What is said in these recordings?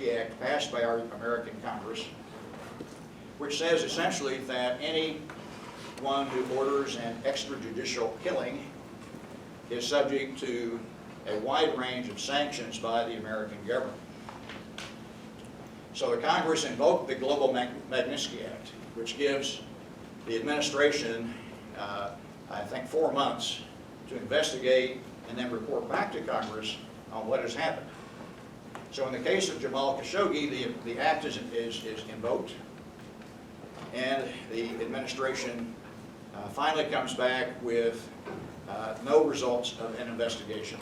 Act passed by our American Congress, which says essentially that anyone who orders an extrajudicial killing is subject to a wide range of sanctions by the American government. So the Congress invoked the Global Magnitsky Act, which gives the administration, I think, 4 months to investigate and then report back to Congress on what has happened. So in the case of Jamal Khashoggi, the act is invoked, and the administration finally comes back with no results of an investigation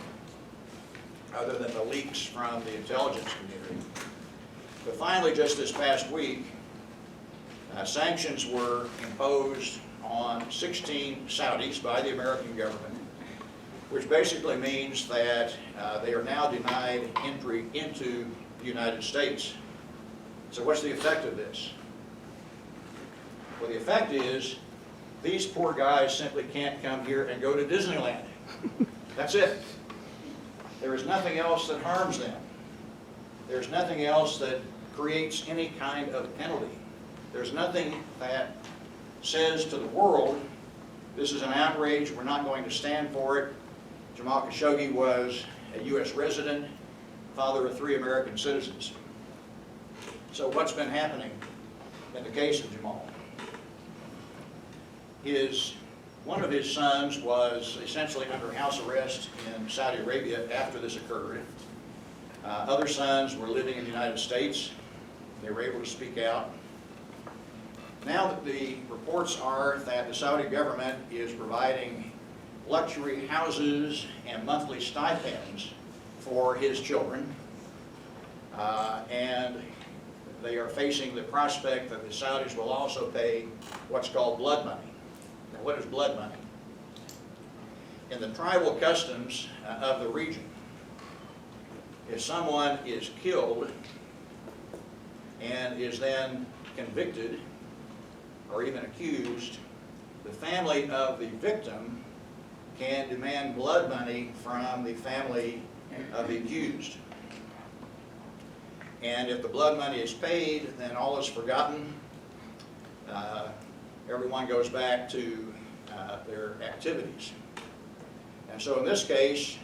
other than the leaks from the intelligence community. But finally, just this past week, sanctions were imposed on 16 Saudis by the American government, which basically means that they are now denied entry into the United States. So what's the effect of this? Well, the effect is these poor guys simply can't come here and go to Disneyland. That's it. There is nothing else that harms them. There's nothing else that creates any kind of penalty. There's nothing that says to the world, this is an outrage, we're not going to stand for it. Jamal Khashoggi was a U.S. resident, father of 3 American citizens. So what's been happening in the case of Jamal? One of his sons was essentially under house arrest in Saudi Arabia after this occurred. Other sons were living in the United States. They were able to speak out. Now that the reports are that the Saudi government is providing luxury houses and monthly stipends for his children, and they are facing the prospect that the Saudis will also pay what's called blood money. Now, what is blood money? In the tribal customs of the region, if someone is killed and is then convicted or even accused, the family of the victim can demand blood money from the family of the accused. And if the blood money is paid, then all is forgotten. Everyone goes back to their activities. And so in this case,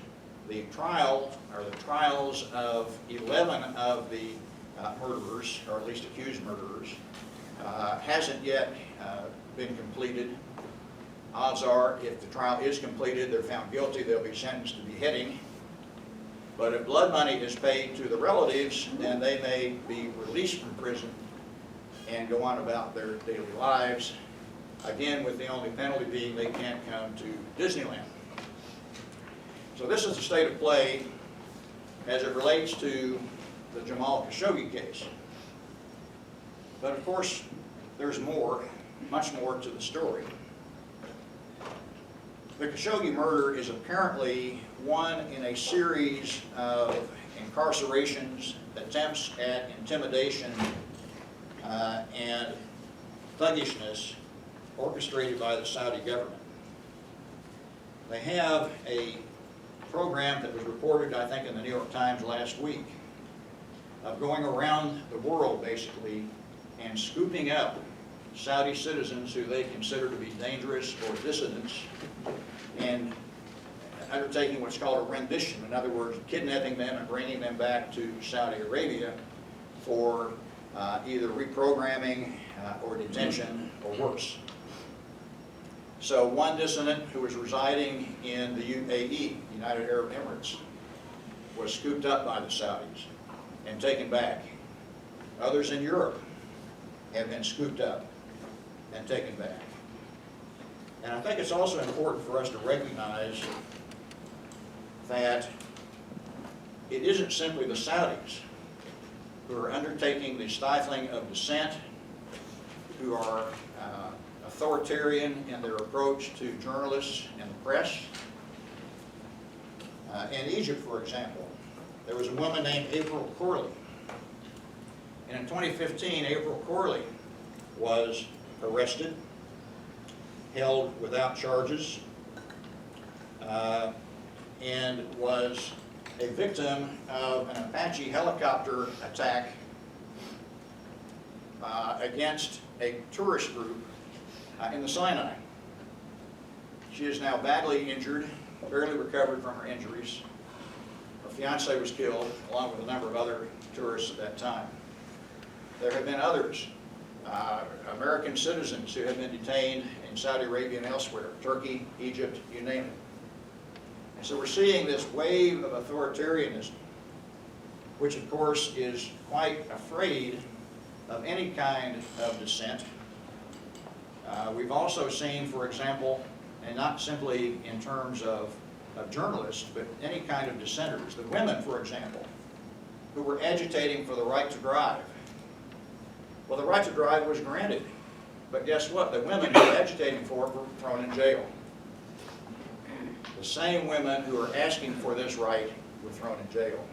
the trial, or the trials of 11 of the murderers, or at least accused murderers, hasn't yet been completed. Odds are, if the trial is completed, they're found guilty, they'll be sentenced to beheading. But if blood money is paid to the relatives, then they may be released from prison and go on about their daily lives, again with the only penalty being they can't come to Disneyland. So this is the state of play as it relates to the Jamal Khashoggi case. But of course, there's more, much more to the story. The Khashoggi murder is apparently one in a series of incarcerations, attempts at intimidation, and thuggishness orchestrated by the Saudi government. They have a program that was reported, I think, in the New York Times last week, of going around the world, basically, and scooping up Saudi citizens who they consider to be dangerous or dissidents, and undertaking what's called a rendition. In other words, kidnapping them and bringing them back to Saudi Arabia for either reprogramming or detention or worse. So one dissident who was residing in the UAE, United Arab Emirates, was scooped up by the Saudis and taken back. Others in Europe have been scooped up and taken back. And I think it's also important for us to recognize that it isn't simply the Saudis who are undertaking the stifling of dissent, who are authoritarian in their approach to journalists and the press. In Egypt, for example, there was a woman named April Corley. And in 2015, April Corley was arrested, held without charges, and was a victim of an Apache helicopter attack against a tourist group in the Sinai. She is now badly injured, barely recovered from her injuries. Her fiance was killed, along with a number of other tourists at that time. There have been others, American citizens who have been detained in Saudi Arabia and elsewhere, Turkey, Egypt, you name it. And so we're seeing this wave of authoritarianism, which of course is quite afraid of any kind of dissent. We've also seen, for example, and not simply in terms of journalists, but any kind of dissenters, the women, for example, who were agitating for the right to drive. Well, the right to drive was granted, but guess what? The women who were agitating for it were thrown in jail. The same women who are asking for this right were thrown in jail.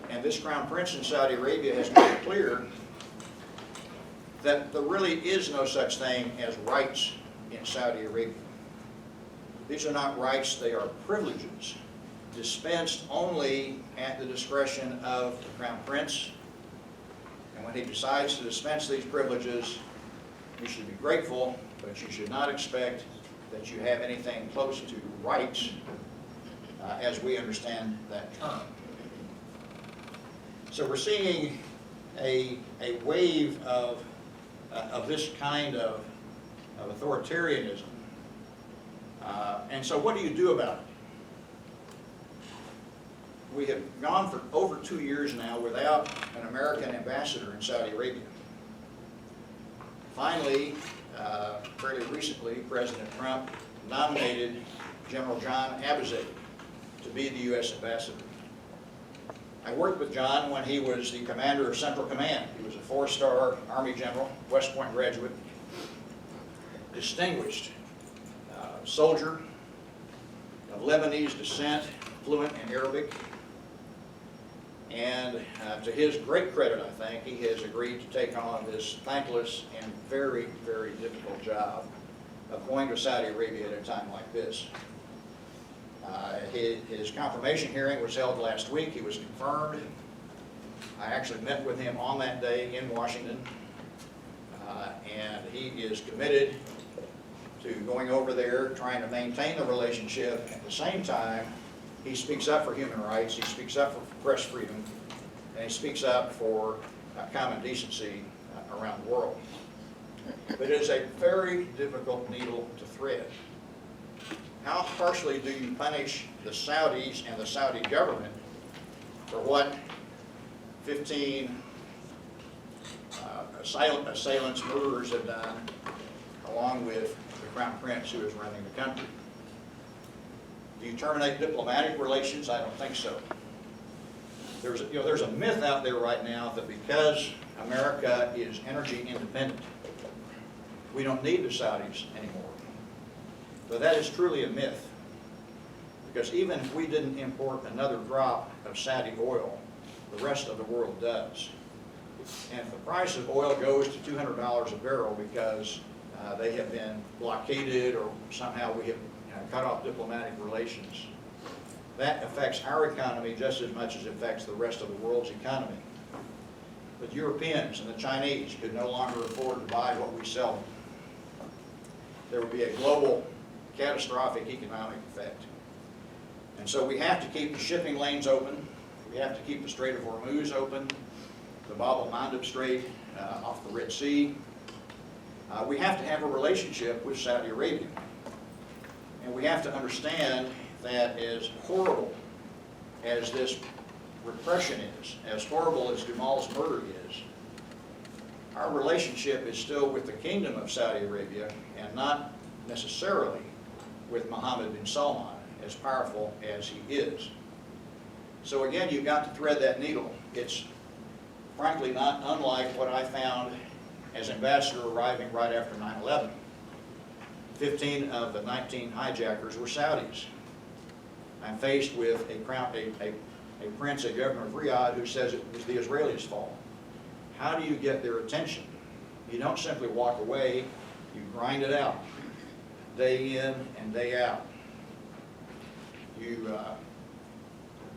And this Crown Prince in Saudi Arabia has made it clear that there really is no such thing as rights in Saudi Arabia. These are not rights, they are privileges, dispensed only at the discretion of the Crown Prince. And when he decides to dispense these privileges, you should be grateful, but you should not expect that you have anything close to rights as we understand that term. So we're seeing a wave of this kind of authoritarianism. And so what do you do about it? We have gone for over 2 years now without an American ambassador in Saudi Arabia. Finally, fairly recently, President Trump nominated General John Abizaid to be the U.S. ambassador. I worked with John when he was the commander of Central Command. He was a 4-star Army general, West Point graduate, distinguished soldier of Lebanese descent, fluent in Arabic. And to his great credit, I think, he has agreed to take on this thankless and very, very difficult job of going to Saudi Arabia at a time like this. His confirmation hearing was held last week. He was confirmed. I actually met with him on that day in Washington. And he is committed to going over there, trying to maintain the relationship. At the same time, he speaks up for human rights, he speaks up for press freedom, and he speaks up for common decency around the world. But it is a very difficult needle to thread. How harshly do you punish the Saudis and the Saudi government for what 15 assailants, murderers have done, along with the Crown Prince who is running the country? Do you terminate diplomatic relations? I don't think so. There's a myth out there right now that because America is energy independent, we don't need the Saudis anymore. But that is truly a myth, because even if we didn't import another drop of Saudi oil, the rest of the world does. And if the price of oil goes to $200 a barrel because they have been blockaded or somehow we have cut off diplomatic relations, that affects our economy just as much as it affects the rest of the world's economy. The Europeans and the Chinese could no longer afford to buy what we sell them. There would be a global catastrophic economic effect. And so we have to keep the shipping lanes open. We have to keep the Strait of Hormuz open, the Bab el-Mandeb Strait off the Red Sea. We have to have a relationship with Saudi Arabia. And we have to understand that as horrible as this repression is, as horrible as Jamal's murder is, our relationship is still with the Kingdom of Saudi Arabia and not necessarily with Mohammed bin Salman, as powerful as he is. So again, you've got to thread that needle. It's frankly not unlike what I found as ambassador arriving right after 9/11. 15 of the 19 hijackers were Saudis. I'm faced with a prince, a governor of Riyadh, who says it was the Israelis' fault. How do you get their attention? You don't simply walk away, you grind it out, day in and day out. You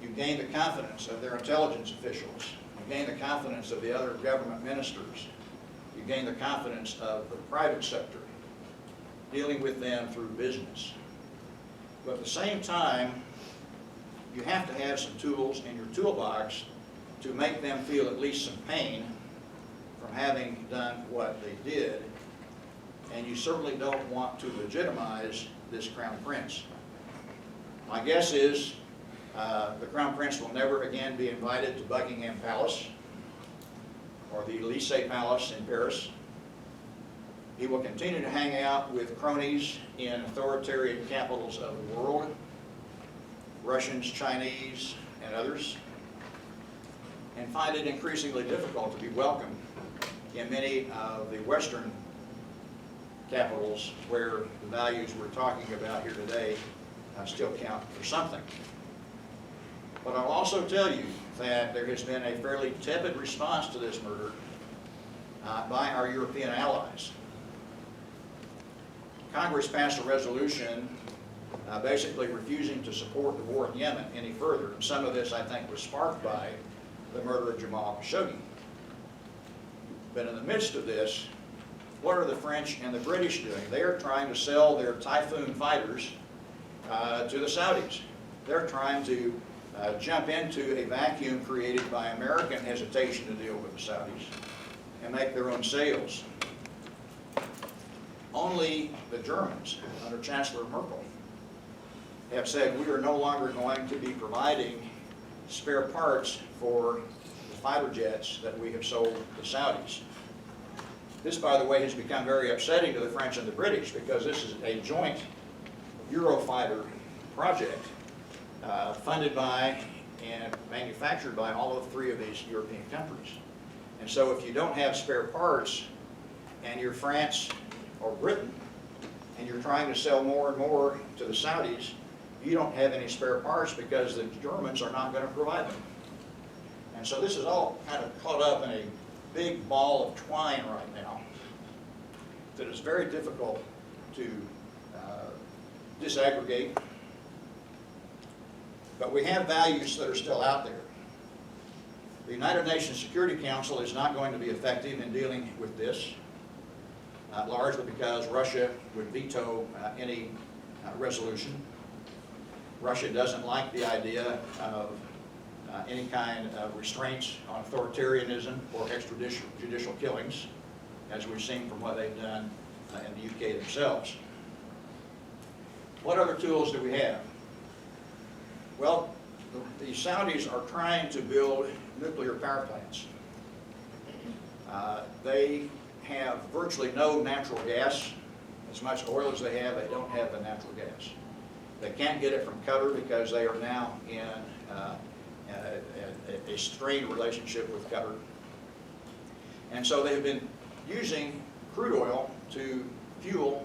You gain the confidence of their intelligence officials. You gain the confidence of the other government ministers. You gain the confidence of the private sector, dealing with them through business. But at the same time, you have to have some tools in your toolbox to make them feel at least some pain from having done what they did. And you certainly don't want to legitimize this Crown Prince. My guess is the Crown Prince will never again be invited to Buckingham Palace or the Élysée Palace in Paris. He will continue to hang out with cronies in authoritarian capitals of the world, Russians, Chinese, and others, and find it increasingly difficult to be welcome in many of the Western capitals where the values we're talking about here today still count for something. But I'll also tell you that there has been a fairly tepid response to this murder by our European allies. Congress passed a resolution basically refusing to support the war in Yemen any further. And some of this, I think, was sparked by the murder of Jamal Khashoggi. But in the midst of this, what are the French and the British doing? They are trying to sell their Typhoon fighters to the Saudis. They're trying to jump into a vacuum created by American hesitation to deal with the Saudis and make their own sales. Only the Germans, under Chancellor Merkel, have said we are no longer going to be providing spare parts for the fighter jets that we have sold to the Saudis. This, by the way, has become very upsetting to the French and the British because this is a joint Eurofighter project funded by and manufactured by all of three of these European countries. And so if you don't have spare parts and you're France or Britain and you're trying to sell more and more to the Saudis, you don't have any spare parts because the Germans are not going to provide them. And so this is all kind of caught up in a big ball of twine right now that is very difficult to disaggregate. But we have values that are still out there. The United Nations Security Council is not going to be effective in dealing with this, largely because Russia would veto any resolution. Russia doesn't like the idea of any kind of restraints on authoritarianism or extrajudicial killings, as we've seen from what they've done in the UK themselves. What other tools do we have? Well, the Saudis are trying to build nuclear power plants. They have virtually no natural gas. As much oil as they have, they don't have the natural gas. They can't get it from Qatar because they are now in a strained relationship with Qatar. And so they've been using crude oil to fuel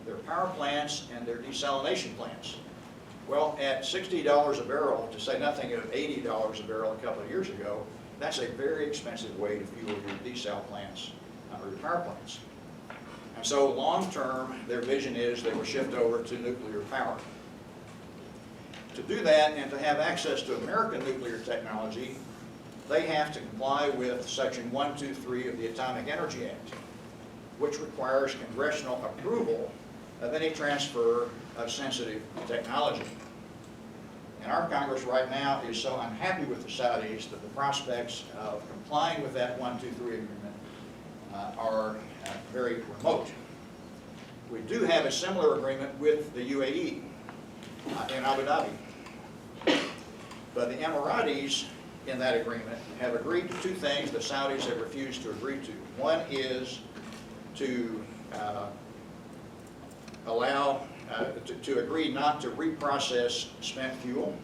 their power plants and their desalination plants. Well, at $60 a barrel, to say nothing of $80 a barrel a couple of years ago, that's a very expensive way to fuel your desal plants or your power plants. And so long term, their vision is they will shift over to nuclear power. To do that and to have access to American nuclear technology, they have to comply with Section 123 of the Atomic Energy Act, which requires congressional approval of any transfer of sensitive technology. And our Congress right now is so unhappy with the Saudis that the prospects of complying with that 123 agreement are very remote. We do have a similar agreement with the UAE in Abu Dhabi. But the Emiratis in that agreement have agreed to two things the Saudis have refused to agree to. One is to to agree not to reprocess spent fuel,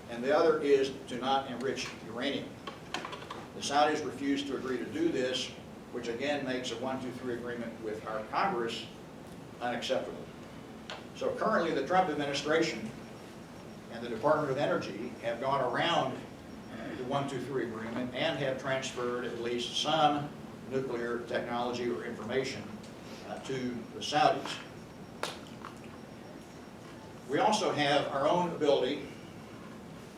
and the other is to not enrich uranium. The Saudis refuse to agree to do this, which again makes a 123 agreement with our Congress unacceptable. So currently the Trump administration and the Department of Energy have gone around the 123 agreement and have transferred at least some nuclear technology or information to the Saudis. We also have our own ability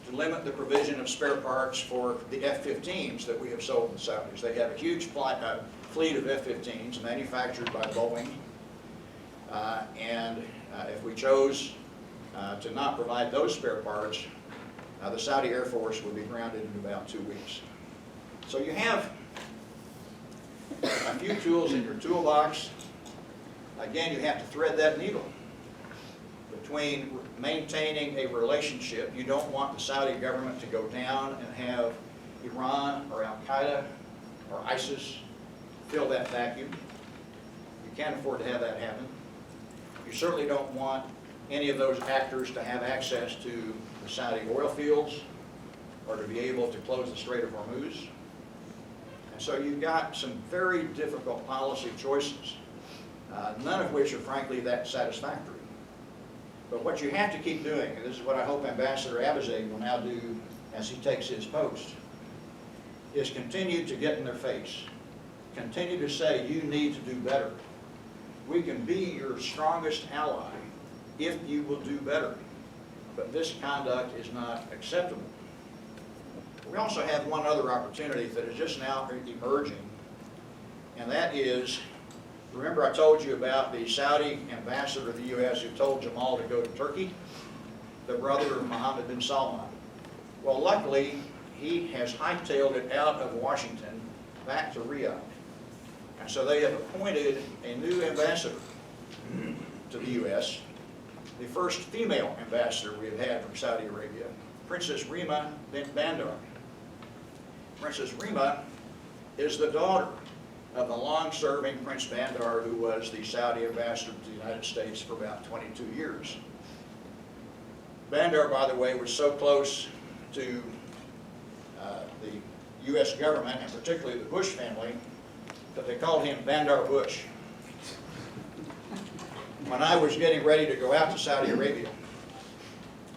to limit the provision of spare parts for the F-15s that we have sold to the Saudis. They have a huge fleet of F-15s manufactured by Boeing, and if we chose to not provide those spare parts, the Saudi Air Force would be grounded in about 2 weeks. So you have a few tools in your toolbox. Again, you have to thread that needle between maintaining a relationship. You don't want the Saudi government to go down and have Iran or Al-Qaeda or ISIS fill that vacuum. You can't afford to have that happen. You certainly don't want any of those actors to have access to the Saudi oil fields or to be able to close the Strait of Hormuz. And so you've got some very difficult policy choices, none of which are frankly that satisfactory. But what you have to keep doing, and this is what I hope Ambassador Abizaid will now do as he takes his post, is continue to get in their face. Continue to say, you need to do better. We can be your strongest ally if you will do better. But this conduct is not acceptable. We also have one other opportunity that is just now emerging, and that is, remember I told you about the Saudi ambassador to the U.S. who told Jamal to go to Turkey, the brother of Mohammed bin Salman. Well, luckily, he has hightailed it out of Washington back to Riyadh. And so they have appointed a new ambassador to the U.S., the first female ambassador we have had from Saudi Arabia, Princess Rima bint Bandar. Princess Rima is the daughter of the long-serving Prince Bandar, who was the Saudi ambassador to the United States for about 22 years. Bandar, by the way, was so close to the U.S. government, and particularly the Bush family, that they called him Bandar Bush. When I was getting ready to go out to Saudi Arabia,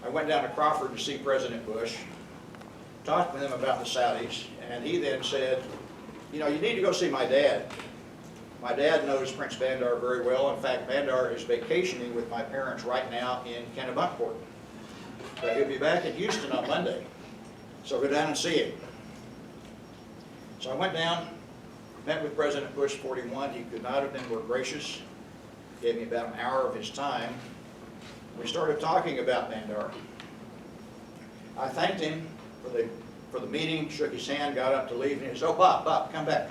I went down to Crawford to see President Bush, talked with him about the Saudis, and he then said, you know, you need to go see my dad. My dad knows Prince Bandar very well. In fact, Bandar is vacationing with my parents right now in Kennebunkport. But he'll be back in Houston on Monday, so go down and see him. So I went down, met with President Bush 41. He could not have been more gracious. Gave me about an hour of his time. We started talking about Bandar. I thanked him for the meeting, shook his hand, got up to leave, and he said, oh, Bob, come back.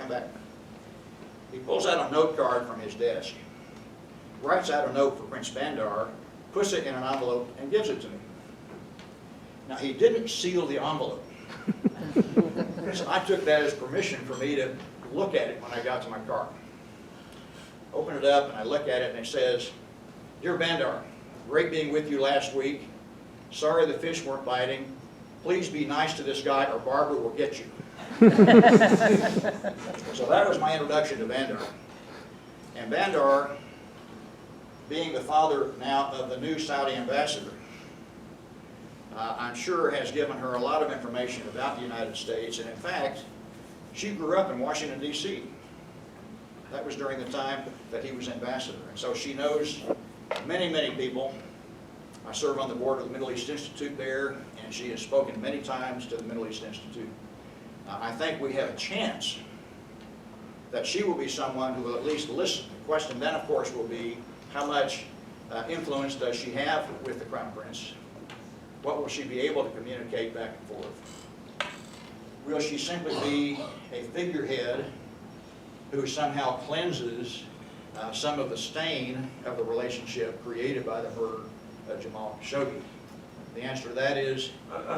He pulls out a note card from his desk, writes out a note for Prince Bandar, puts it in an envelope, and gives it to me. Now, he didn't seal the envelope. So I took that as permission for me to look at it when I got to my car. Open it up, and I look at it, and it says, Dear Bandar, great being with you last week. Sorry the fish weren't biting. Please be nice to this guy or Barbara will get you. So that was my introduction to Bandar. And Bandar, being the father now of the new Saudi ambassador, I'm sure has given her a lot of information about the United States. And in fact, she grew up in Washington, D.C. That was during the time that he was ambassador. And so she knows many, many people. I serve on the board of the Middle East Institute there, and she has spoken many times to the Middle East Institute. I think we have a chance that she will be someone who will at least listen. The question then, of course, will be how much influence does she have with the Crown Prince? What will she be able to communicate back and forth? Will she simply be a figurehead who somehow cleanses some of the stain of the relationship created by the murder of Jamal Khashoggi? The answer to that is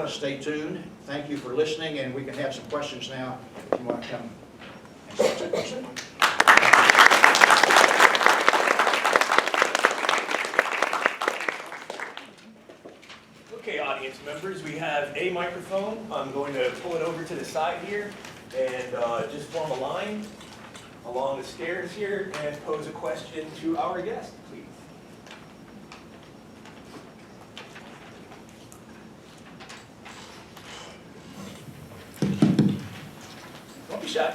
stay tuned. Thank you for listening, and we can have some questions now if you want to come and answer a question. Okay, audience members, we have a microphone. I'm going to pull it over to the side here and just form a line along the stairs here and pose a question to our guest, please. Don't be shy.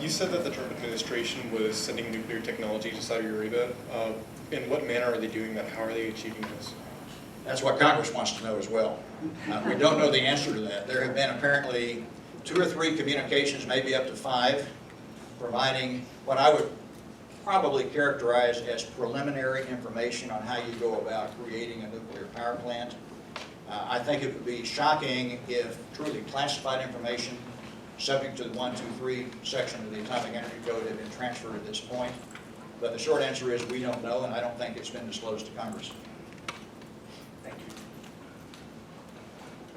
You said that the Trump administration was sending nuclear technology to Saudi Arabia. in what manner are they doing that? How are they achieving this? That's what Congress wants to know as well. We don't know the answer to that. There have been apparently 2 or 3 communications, maybe up to 5, providing what I would probably characterize as preliminary information on how you go about creating a nuclear power plant. I think it would be shocking if truly classified information subject to the 123 section of the Atomic Energy Code had been transferred at this point. But the short answer is we don't know, and I don't think it's been disclosed to Congress. Thank you.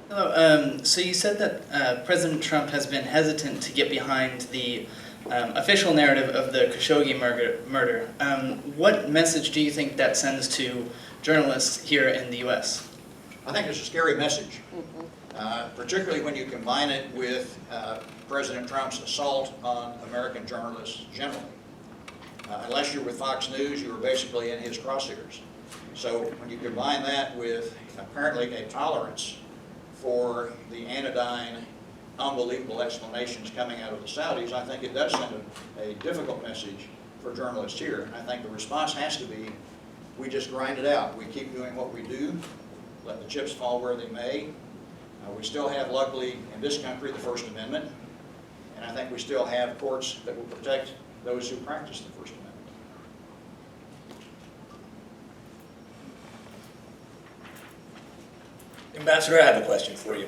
Hello. So you said that President Trump has been hesitant to get behind the official narrative of the Khashoggi murder. What message do you think that sends to journalists here in the U.S.? I think it's a scary message, particularly when you combine it with President Trump's assault on American journalists generally. Unless you're with Fox News, you were basically in his crosshairs. So when you combine that with apparently a tolerance for the anodyne, unbelievable explanations coming out of the Saudis, I think it does send a difficult message for journalists here. And I think the response has to be, we just grind it out. We keep doing what we do, let the chips fall where they may. We still have, luckily, in this country, the First Amendment. And I think we still have courts that will protect those who practice the First Amendment. Ambassador, I have a question for you.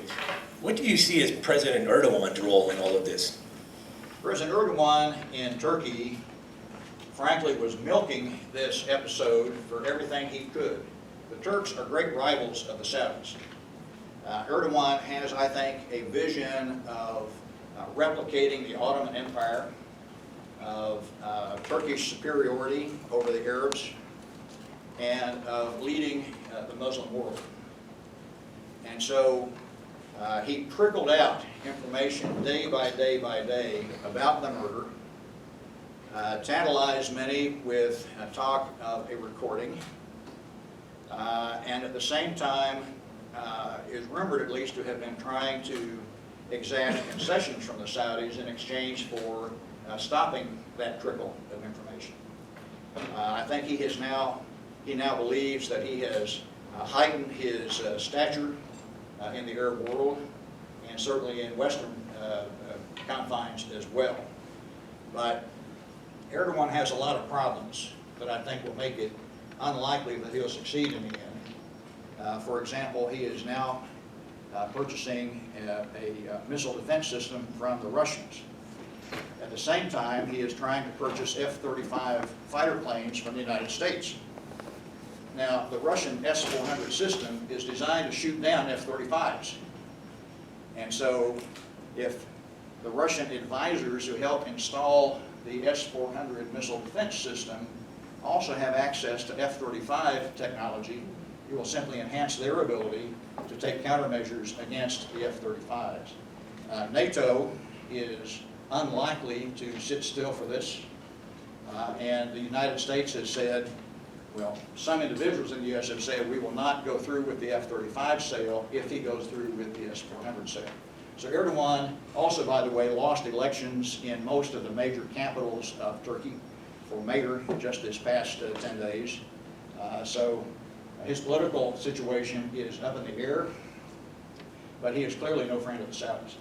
What do you see as President Erdogan's role in all of this? President Erdogan in Turkey, frankly, was milking this episode for everything he could. The Turks are great rivals of the Saudis. Erdogan has, I think, a vision of replicating the Ottoman Empire, of Turkish superiority over the Arabs, and of leading the Muslim world. And so he trickled out information day by day by day about the murder, tantalized many with talk of a recording, and at the same time is rumored at least to have been trying to exact concessions from the Saudis in exchange for stopping that trickle of information. I think he now believes that he has heightened his stature in the Arab world, and certainly in Western confines as well. But Erdogan has a lot of problems that I think will make it unlikely that he'll succeed in the end. For example, he is now purchasing a missile defense system from the Russians. At the same time, he is trying to purchase F-35 fighter planes from the United States. Now, the Russian S-400 system is designed to shoot down F-35s. And so, if the Russian advisors who help install the S-400 missile defense system also have access to F-35 technology, it will simply enhance their ability to take countermeasures against the F-35s. NATO is unlikely to sit still for this, and the United States has said, well, some individuals in the U.S. have said we will not go through with the F-35 sale if he goes through with the S-400 sale. So Erdogan also, by the way, lost elections in most of the major capitals of Turkey for mayor just this past 10 days. So his political situation is up in the air, but he is clearly no friend of the Saudis.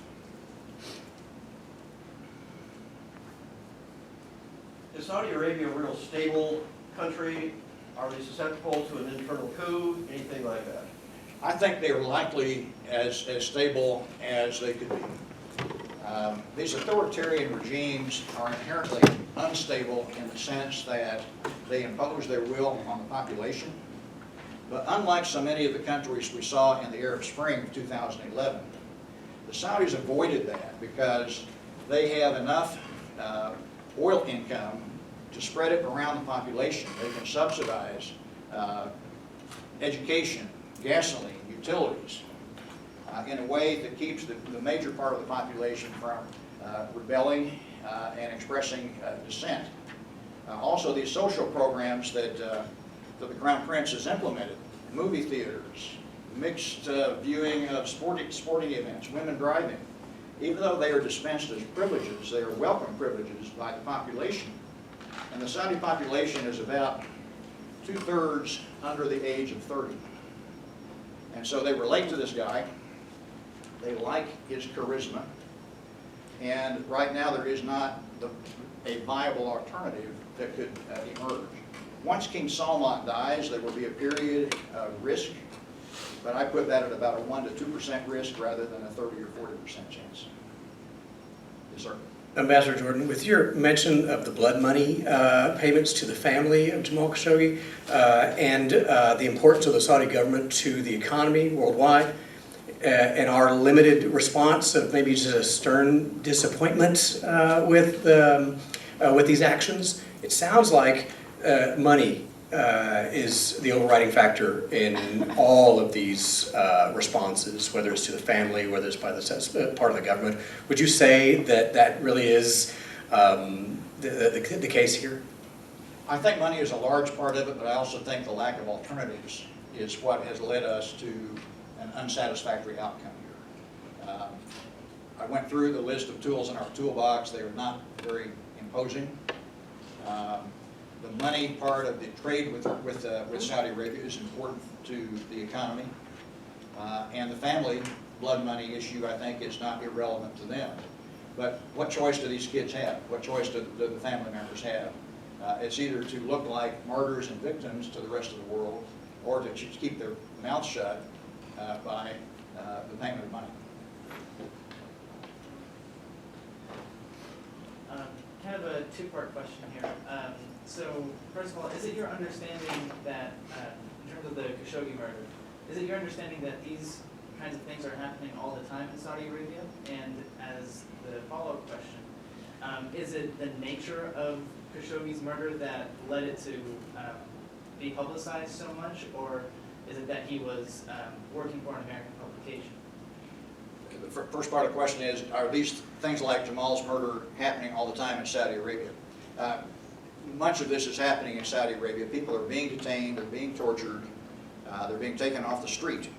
Is Saudi Arabia a real stable country? Are they susceptible to an internal coup, anything like that? I think they are likely as stable as they could be. These authoritarian regimes are inherently unstable in the sense that they impose their will on the population. But unlike so many of the countries we saw in the Arab Spring of 2011, the Saudis avoided that because they have enough oil income to spread it around the population. They can subsidize education, gasoline, utilities, in a way that keeps the major part of the population from rebelling and expressing dissent. Also, these social programs that the Crown Prince has implemented, movie theaters, mixed viewing of sporting events, women driving, even though they are dispensed as privileges, they are welcome privileges by the population. And the Saudi population is about 2/3 under the age of 30. And so they relate to this guy. They like his charisma. And right now there is not a viable alternative that could emerge. Once King Salman dies, there will be a period of risk, but I put that at about a 1 to 2% risk rather than a 30 or 40% chance. Yes, sir. Ambassador Jordan, with your mention of the blood money payments to the family of Jamal Khashoggi and the importance of the Saudi government to the economy worldwide, and our limited response of maybe just a stern disappointment with these actions, it sounds like money is the overriding factor in all of these responses, whether it's to the family, whether it's by the part of the government. Would you say that that really is the case here? I think money is a large part of it, but I also think the lack of alternatives is what has led us to an unsatisfactory outcome here. I went through the list of tools in our toolbox. They are not very imposing. The money part of the trade with Saudi Arabia is important to the economy. And the family blood money issue, I think, is not irrelevant to them. But what choice do these kids have? What choice do the family members have? It's either to look like martyrs and victims to the rest of the world, or to just keep their mouths shut by the payment of money. Kind of a two-part question here. So, first of all, is it your understanding that, in terms of the Khashoggi murder, is it your understanding that these kinds of things are happening all the time in Saudi Arabia? And as the follow-up question, is it the nature of Khashoggi's murder that led it to be publicized so much, or is it that he was working for an American publication? The first part of the question is, are these things like Jamal's murder happening all the time in Saudi Arabia? Much of this is happening in Saudi Arabia. People are being detained, they're being tortured, they're being taken off the street.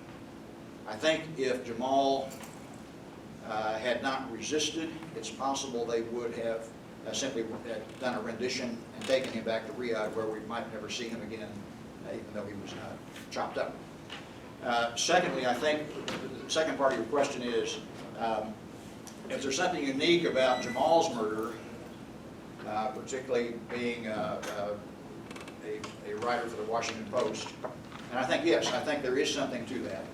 I think if Jamal had not resisted, it's possible they would have simply done a rendition and taken him back to Riyadh, where we might never see him again, even though he was chopped up. Secondly, I think the second part of your question is, if there's something unique about Jamal's murder, particularly being a writer for the Washington Post, and I think, yes, I think there is something to that.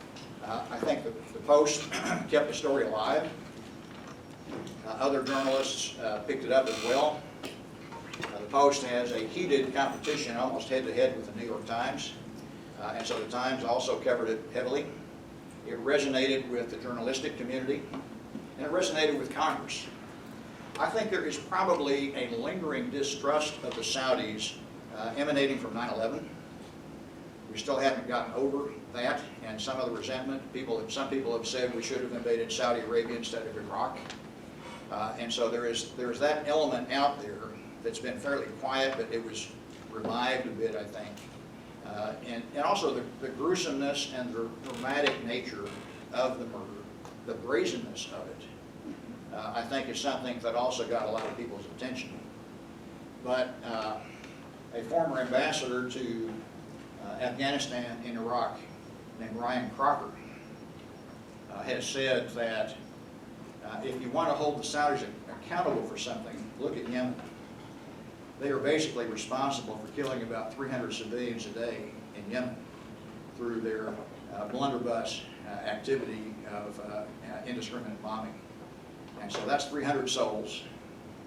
I think the Post kept the story alive. Other journalists picked it up as well. The Post has a heated competition, almost head-to-head with the New York Times. And so the Times also covered it heavily. It resonated with the journalistic community, and it resonated with Congress. I think there is probably a lingering distrust of the Saudis emanating from 9/11. We still haven't gotten over that, and some of the resentment. Some people have said we should have invaded Saudi Arabia instead of Iraq. And so there is that element out there that's been fairly quiet, but it was revived a bit, I think. And also the gruesomeness and the dramatic nature of the murder, the brazenness of it, I think is something that also got a lot of people's attention. But a former ambassador to Afghanistan and Iraq named Ryan Crocker has said that if you want to hold the Saudis accountable for something, look at Yemen. They are basically responsible for killing about 300 civilians a day in Yemen through their blunderbuss activity of indiscriminate bombing. And so that's 300 souls,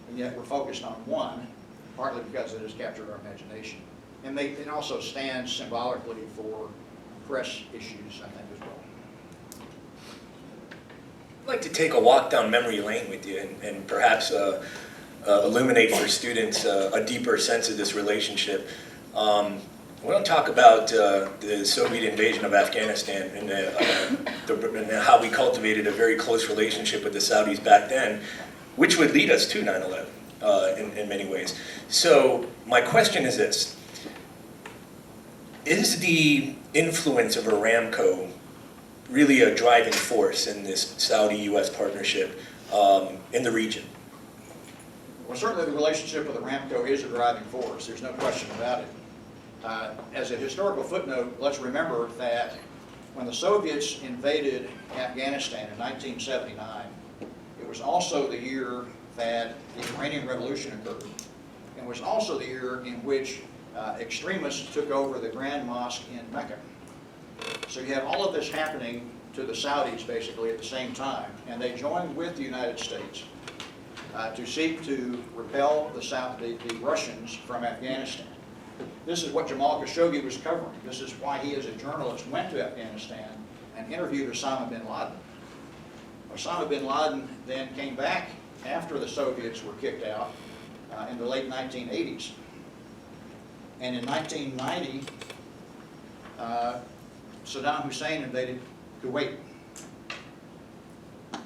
and yet we're focused on one, partly because it has captured our imagination. And it also stands symbolically for press issues, I think, as well. I'd like to take a walk down memory lane with you and perhaps illuminate for students a deeper sense of this relationship. We don't talk about the Soviet invasion of Afghanistan and how we cultivated a very close relationship with the Saudis back then, which would lead us to 9/11 in many ways. So my question is this: is the influence of Aramco really a driving force in this Saudi-U.S. partnership in the region? Well, certainly the relationship with Aramco is a driving force. There's no question about it. As a historical footnote, let's remember that when the Soviets invaded Afghanistan in 1979, it was also the year that the Iranian Revolution occurred. It was also the year in which extremists took over the Grand Mosque in Mecca. So you have all of this happening to the Saudis basically at the same time, and they joined with the United States to seek to repel the Russians from Afghanistan. This is what Jamal Khashoggi was covering. This is why he, as a journalist, went to Afghanistan and interviewed Osama bin Laden. Osama bin Laden then came back after the Soviets were kicked out in the late 1980s. And in 1990, Saddam Hussein invaded Kuwait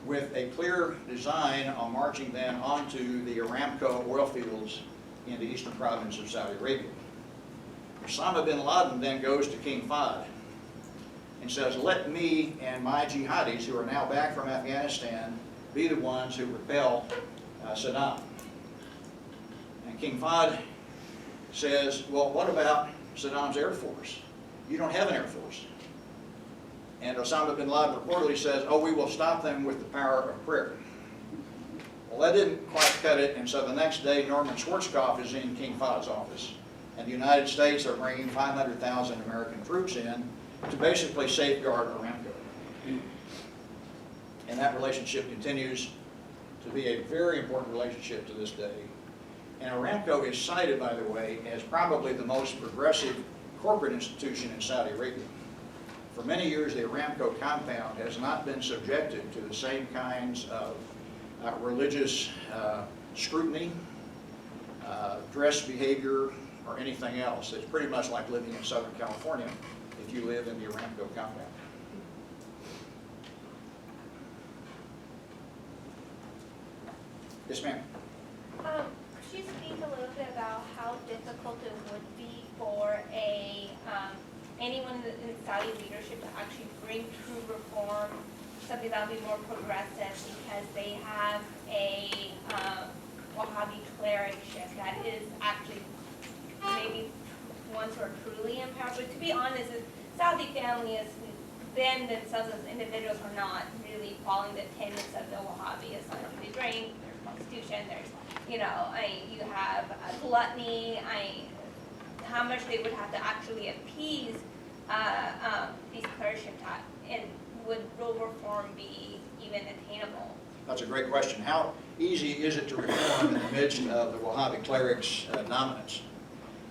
with a clear design on marching then onto the Aramco oil fields in the eastern province of Saudi Arabia. Osama bin Laden then goes to King Fahd and says, let me and my jihadis who are now back from Afghanistan be the ones who repel Saddam. And King Fahd says, well, what about Saddam's Air Force? You don't have an Air Force. And Osama bin Laden reportedly says, oh, we will stop them with the power of prayer. Well, that didn't quite cut it, and so the next day Norman Schwarzkopf is in King Fahd's office, and the United States are bringing 500,000 American troops in to basically safeguard Aramco. And that relationship continues to be a very important relationship to this day. And Aramco is cited, by the way, as probably the most progressive corporate institution in Saudi Arabia. For many years, the Aramco compound has not been subjected to the same kinds of religious scrutiny, dress behavior, or anything else. It's pretty much like living in Southern California if you live in the Aramco compound. Yes, ma'am. Could you speak a little bit about how difficult it would be for anyone in Saudi leadership to actually bring true reform, something that would be more progressive, because they have a Wahhabi clericship that is actually maybe ones who are truly in power. But to be honest, the Saudi family is them themselves as individuals are not really following the tenets of the Wahhabi Islam. They drink, there's prostitution, there's, you have gluttony, how much they would have to actually appease these clericship, and would real reform be even attainable? That's a great question. How easy is it to reform in the midst of the Wahhabi clerics' dominance?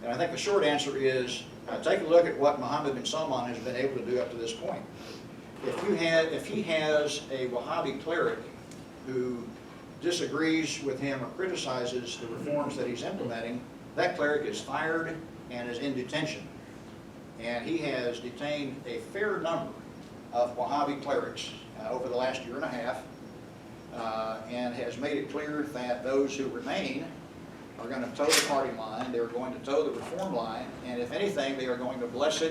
And I think the short answer is, take a look at what Mohammed bin Salman has been able to do up to this point. If he has a Wahhabi cleric who disagrees with him or criticizes the reforms that he's implementing, that cleric is fired and is in detention. And he has detained a fair number of Wahhabi clerics over the last year and a half, and has made it clear that those who remain are going to toe the party line, they're going to toe the reform line, and if anything, they are going to bless it